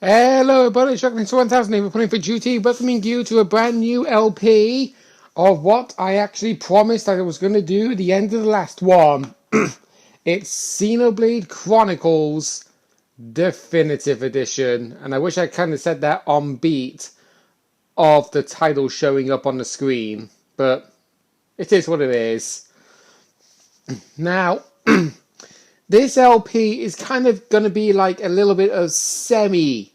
Hello, everybody. Chuckling to 1000 here, putting for duty, welcoming you to a brand new LP of what I actually promised I was going to do at the end of the last one. It's Xenoblade Chronicles Definitive Edition, and I wish I kind of said that on beat of the title showing up on the screen, but it is what it is. Now, this LP is kind of going to be like a little bit of semi-commentary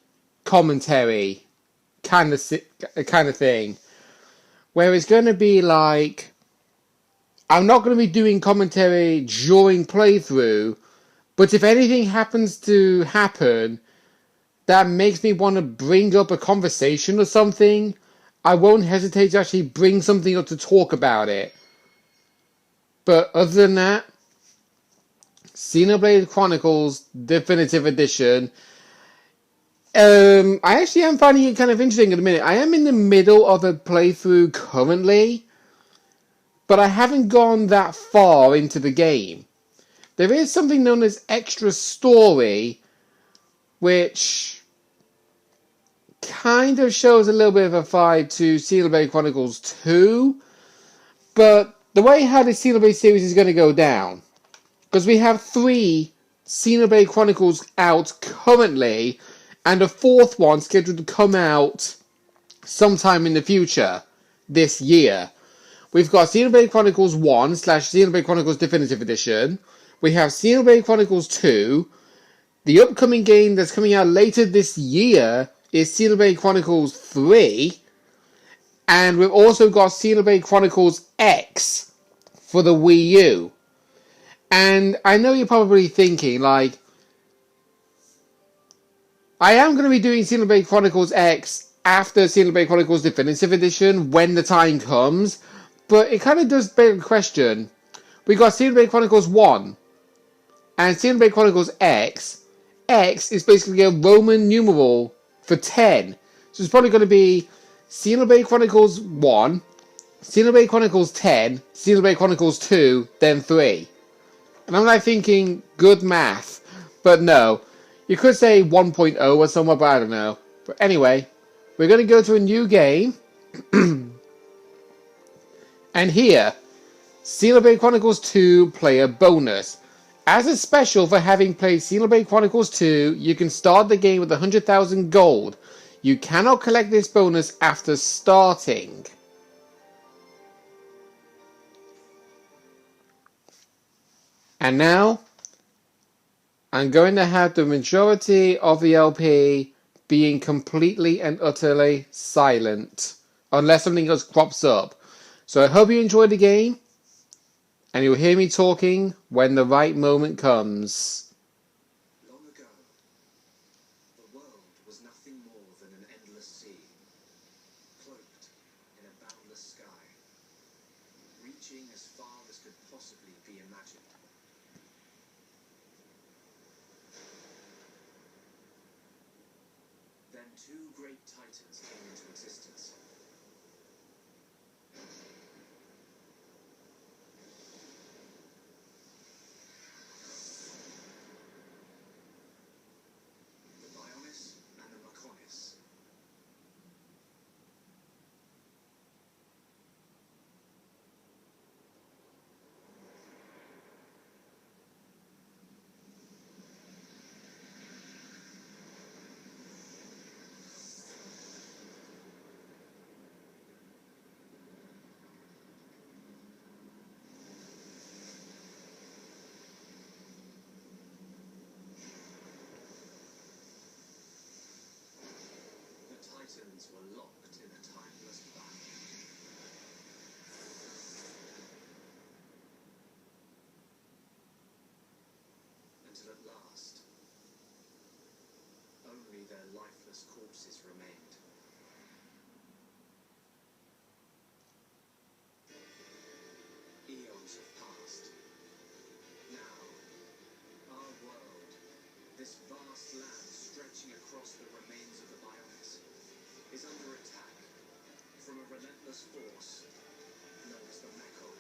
kind of thing, where it's going to be like, I'm not going to be doing commentary during playthrough, but if anything happens to happen that makes me want to bring up a conversation or something, I won't hesitate to actually bring something up to talk about it. But other than that, Xenoblade Chronicles Definitive Edition. I actually am finding it kind of interesting at the minute. I am in the middle of a playthrough currently, but I haven't gone that far into the game. There is something known as extra story, which kind of shows a little bit of a vibe to Xenoblade Chronicles 2, but the way how the Xenoblade series is going to go down, because we have 3 Xenoblade Chronicles out currently, and a 4th one scheduled to come out sometime in the future this year. We've got Xenoblade Chronicles 1 / Xenoblade Chronicles Definitive Edition. We have Xenoblade Chronicles 2. The upcoming game that's coming out later this year is Xenoblade Chronicles 3. And we've also got Xenoblade Chronicles X for the Wii U. And I know you're probably thinking, like, I am going to be doing Xenoblade Chronicles X after Xenoblade Chronicles Definitive Edition when the time comes, but it kind of does beg the question. We got Xenoblade Chronicles 1 and Xenoblade Chronicles X. X is basically a Roman numeral for 10. So it's probably going to be Xenoblade Chronicles 1, Xenoblade Chronicles 10, Xenoblade Chronicles 2, then 3. And I'm like thinking, good math. But no. You could say 1.0 or somewhere, but I don't know. But anyway, we're going to go to a new game. And here, Xenoblade Chronicles 2 player bonus. As a special for having played Xenoblade Chronicles 2, you can start the game with 100,000 gold. You cannot collect this bonus after starting. And now, I'm going to have the majority of the LP being completely and utterly silent, unless something else crops up. So I hope you enjoy the game, and you'll hear me talking when the right moment comes. Long ago, the world was nothing more than an endless sea, cloaked in a boundless sky, reaching as far as could possibly be imagined. Then 2 great titans came into existence. The Bionis and the Maconis. Titans were locked in a timeless battle. Until at last, only their lifeless corpses remained. Eons have passed. Now, our world, this vast land stretching across the remains of the Bionis, is under attack from a relentless force known as the Mechon.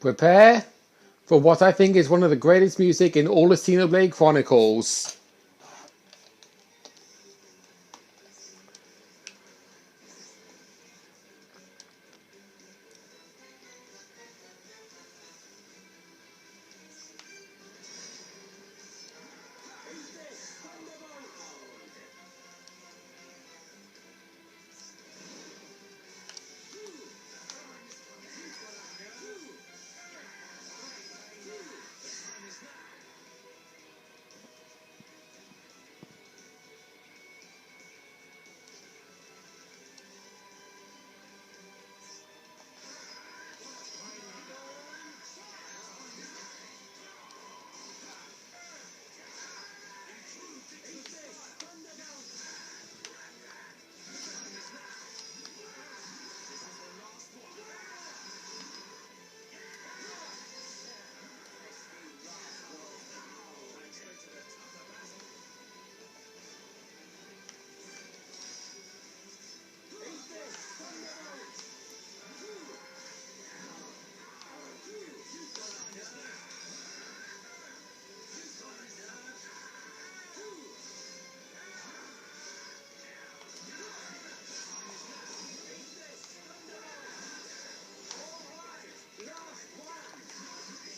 Prepare for what I think is one of the greatest music in all of Xenoblade Chronicles.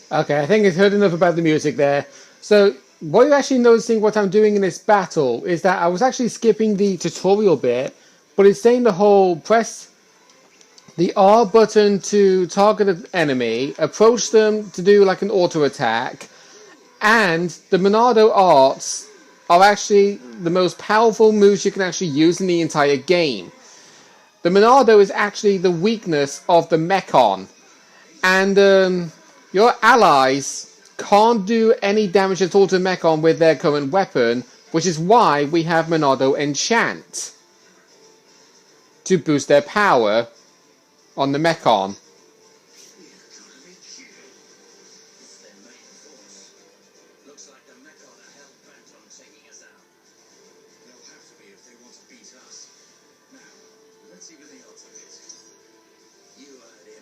Okay, I think I've heard enough about the music there. So, what you're actually noticing what I'm doing in this battle is that I was actually skipping the tutorial bit, but it's saying the whole press the R button to target an enemy, approach them to do like an auto attack, and the Monado arts are actually the most powerful moves you can actually use in the entire game. The Monado is actually the weakness of the Mechon, and your allies can't do any damage at all to Mechon with their current weapon, which is why we have Monado Enchant to boost their power on the Mechon. It's their main force. Looks like the Mechon are hell-bent on taking us out. They'll have to be if they want to beat us. Now, let's even the odds a bit. You heard him.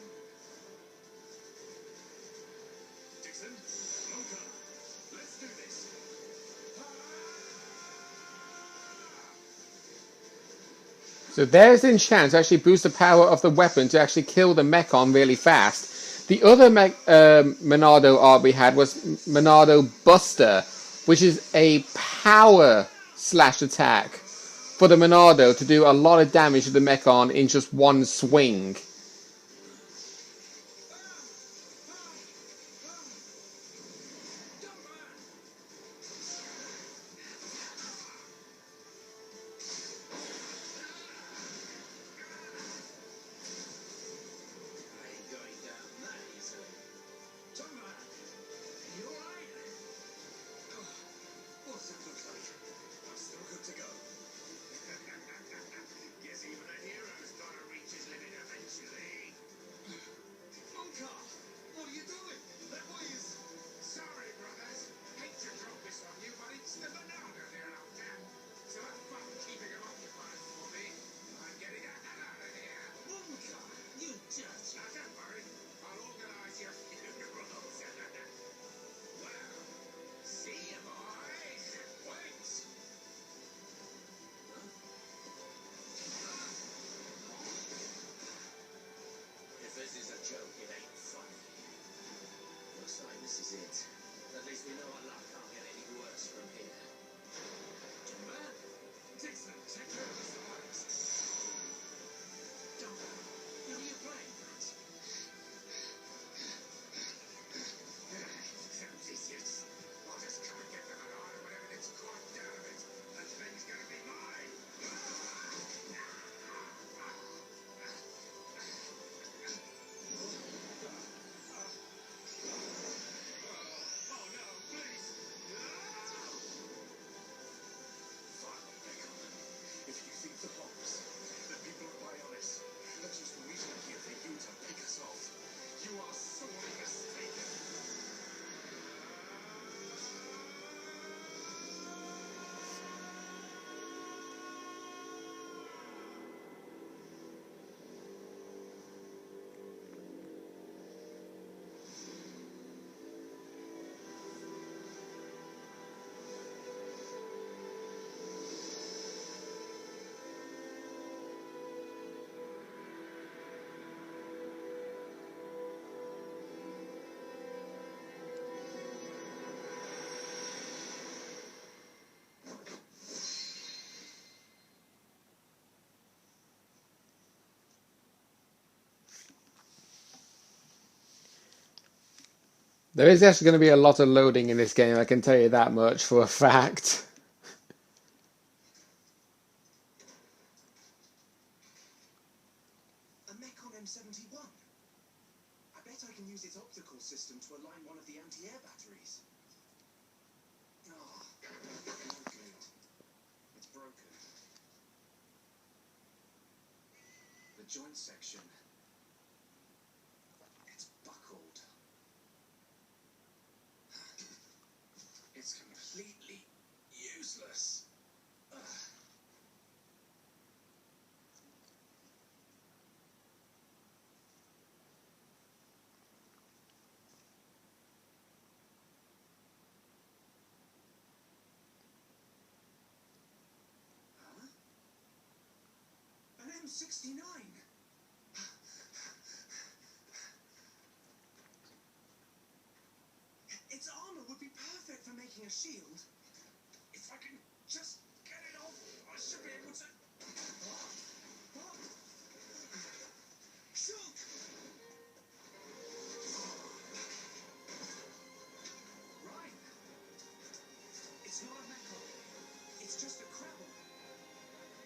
Dixon, Lonka, let's do this. So there's an enchant to actually boost the power of the weapon to actually kill the Mechon really fast. The other Monado art we had was Monado Buster, which is a power slash attack for the Monado to do a lot of damage to the Mechon in just one swing. There is actually going to be a lot of loading in this game, I can tell you that much for a fact. A Mechon M71. I bet I can use its optical system to align one of the anti-air batteries. Oh, no good. It's broken. The joint section. It's buckled. It's completely useless. Ugh. Huh? An M69. Its armor would be perfect for making a shield. If I can just get it off, I should be able to. Shock! Right. It's not a Mechon. It's just a Crabble.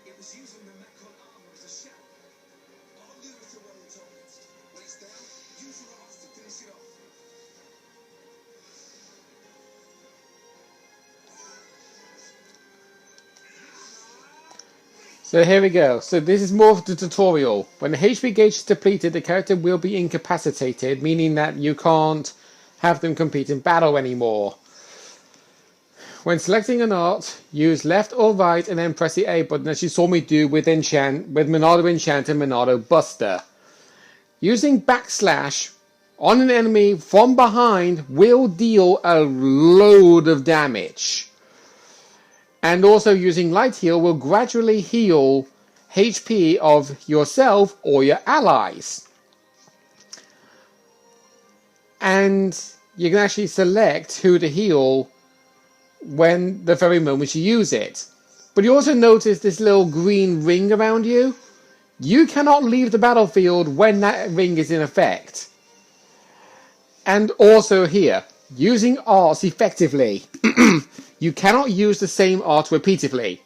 It was using the Mechon armor as a shell. I'll leave it to one of the targets. When it's down, use your arms to finish it off. So here we go. So this is more of the tutorial. When the HP gauge is depleted, the character will be incapacitated, meaning that you can't have them compete in battle anymore. When selecting an art, use left or right and then press the A button as you saw me do with Monado Enchant and Monado Buster. Using backslash on an enemy from behind will deal a load of damage. And also using light heal will gradually heal HP of yourself or your allies. And you can actually select who to heal when the very moment you use it. But you also notice this little green ring around you. You cannot leave the battlefield when that ring is in effect. And also here, using arts effectively. You cannot use the same art repeatedly.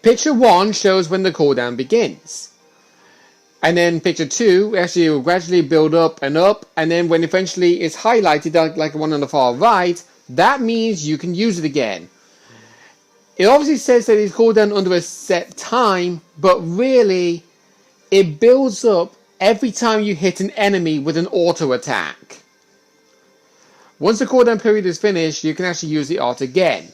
Picture 1 shows when the cooldown begins. And then picture 2 actually will gradually build up, and then when eventually it's highlighted like the one on the far right, that means you can use it again. It obviously says that it's cooldown under a set time, but really it builds up every time you hit an enemy with an auto attack. Once the cooldown period is finished, you can actually use the art again.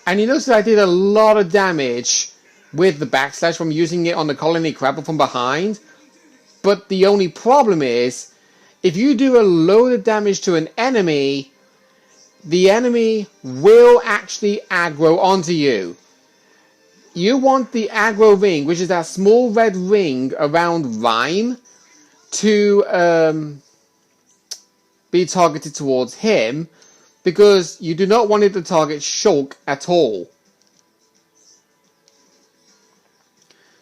And you notice I did a lot of damage with the backslash from using it on the colony crabble from behind. But the only problem is, if you do a load of damage to an enemy, the enemy will actually aggro onto you. You want the aggro ring, which is that small red ring around Rhyme, to be targeted towards him, because you do not want it to target Shulk at all.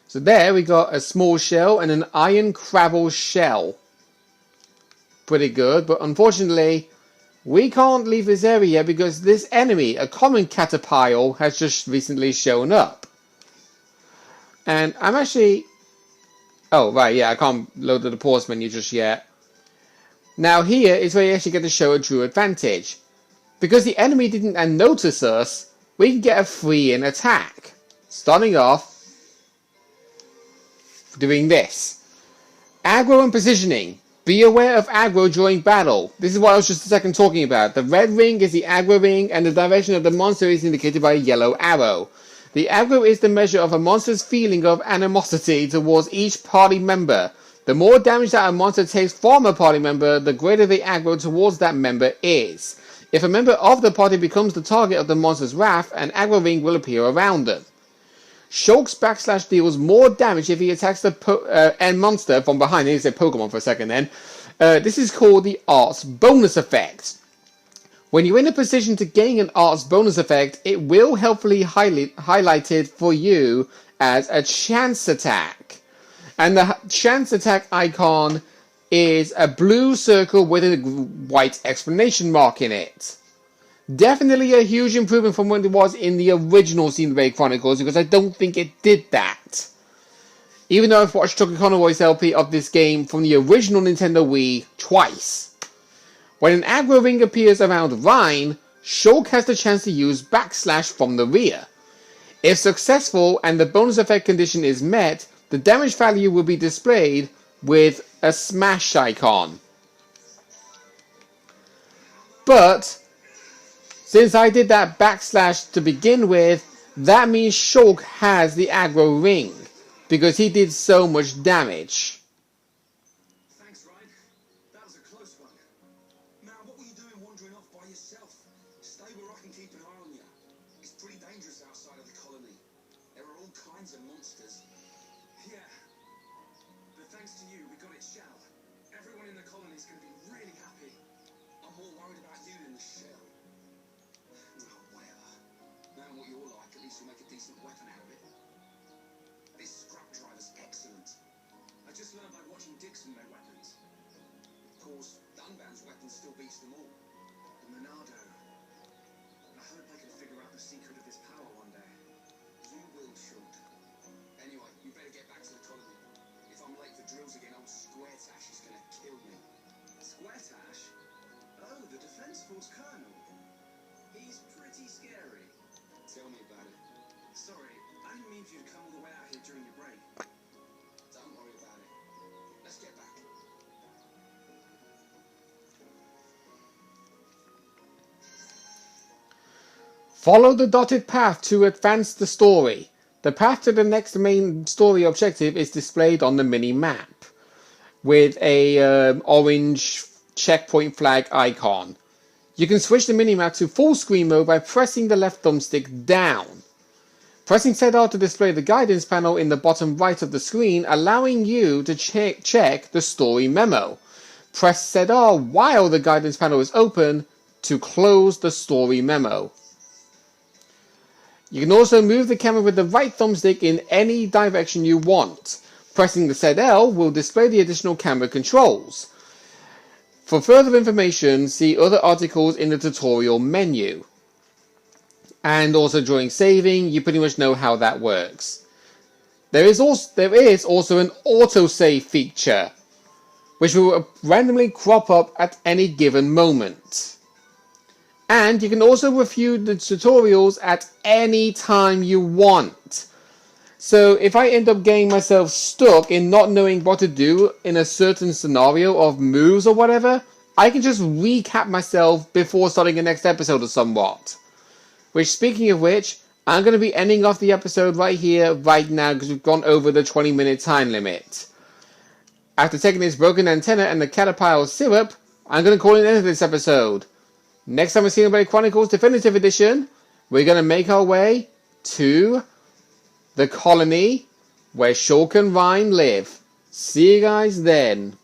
So there we got a small shell and an iron crabble shell. Pretty good, but unfortunately we can't leave this area because this enemy, a common caterpillar, has just recently shown up. And I'm actually... Oh, right, yeah, I can't load the pause menu just yet. Now here is where you actually get to show a true advantage. Because the enemy didn't notice us, we can get a free-in attack. Starting off doing this. Aggro and positioning. Be aware of aggro during battle. This is what I was just a second talking about. The red ring is the aggro ring, and the direction of the monster is indicated by a yellow arrow. The aggro is the measure of a monster's feeling of animosity towards each party member. The more damage that a monster takes from a party member, the greater the aggro towards that member is. If a member of the party becomes the target of the monster's wrath, an aggro ring will appear around them. Shulk's backslash deals more damage if he attacks the end monster from behind. I need to say Pokemon for a second then. This is called the Arts Bonus Effect. When you're in a position to gain an Arts Bonus Effect, it will helpfully highlighted for you as a chance attack. And the chance attack icon is a blue circle with a white exclamation mark in it. Definitely a huge improvement from what it was in the original Xenoblade Chronicles, because I don't think it did that. Even though I've watched Tokyo Convoy's LP of this game from the original Nintendo Wii twice. When an aggro ring appears around Rhine, Shulk has the chance to use backslash from the rear. If successful and the bonus effect condition is met, the damage value will be displayed with a smash icon. But since I did that backslash to begin with, that means Shulk has the aggro ring, because he did so much damage. Thanks, Ryan. That was a close one. Now, what were you doing wandering off by yourself? Stay where I can keep an eye on you. It's pretty dangerous outside of the colony. There are all kinds of monsters. Yeah. But thanks to you, we got it shell. Everyone in the colony is going to be really happy. I'm more worried about you than the shell. Oh, whatever. Knowing what you're like, at least you'll make a decent weapon out of it. This scrap driver's excellent. I just learned by watching Dixon make weapons. Of course, Dunban's weapon still beats them all. The Monado. I hope I can figure out the secret of this power one day. You will, Shulk. Anyway, you better get back to the colony. If I'm late for drills again, old Square Tash is gonna kill me. Square Tash? Oh, the Defense Force Colonel. He's pretty scary. Tell me about it. Sorry, I didn't mean for you to come all the way out here during your break. Don't worry about it. Let's get back. Follow the dotted path to advance the story. The path to the next main story objective is displayed on the mini-map with a orange checkpoint flag icon. You can switch the mini-map to full screen mode by pressing the left thumbstick down. Pressing ZR to display the guidance panel in the bottom right of the screen, allowing you to check the story memo. Press ZR while the guidance panel is open to close the story memo. You can also move the camera with the right thumbstick in any direction you want. Pressing the ZL will display the additional camera controls. For further information, see other articles in the tutorial menu. And also during saving, you pretty much know how that works. There is also an autosave feature, which will randomly crop up at any given moment. And you can also review the tutorials at any time you want. So if I end up getting myself stuck in not knowing what to do in a certain scenario of moves or whatever, I can just recap myself before starting the next episode or somewhat. Which, speaking of which, I'm going to be ending off the episode right here, right now, because we've gone over the 20-minute time limit. After taking this broken antenna and the caterpillar syrup, I'm going to call it an end of this episode. Next time on Xenoblade Chronicles Definitive Edition, we're going to make our way to the colony where Shulk and Rhine live. See you guys then.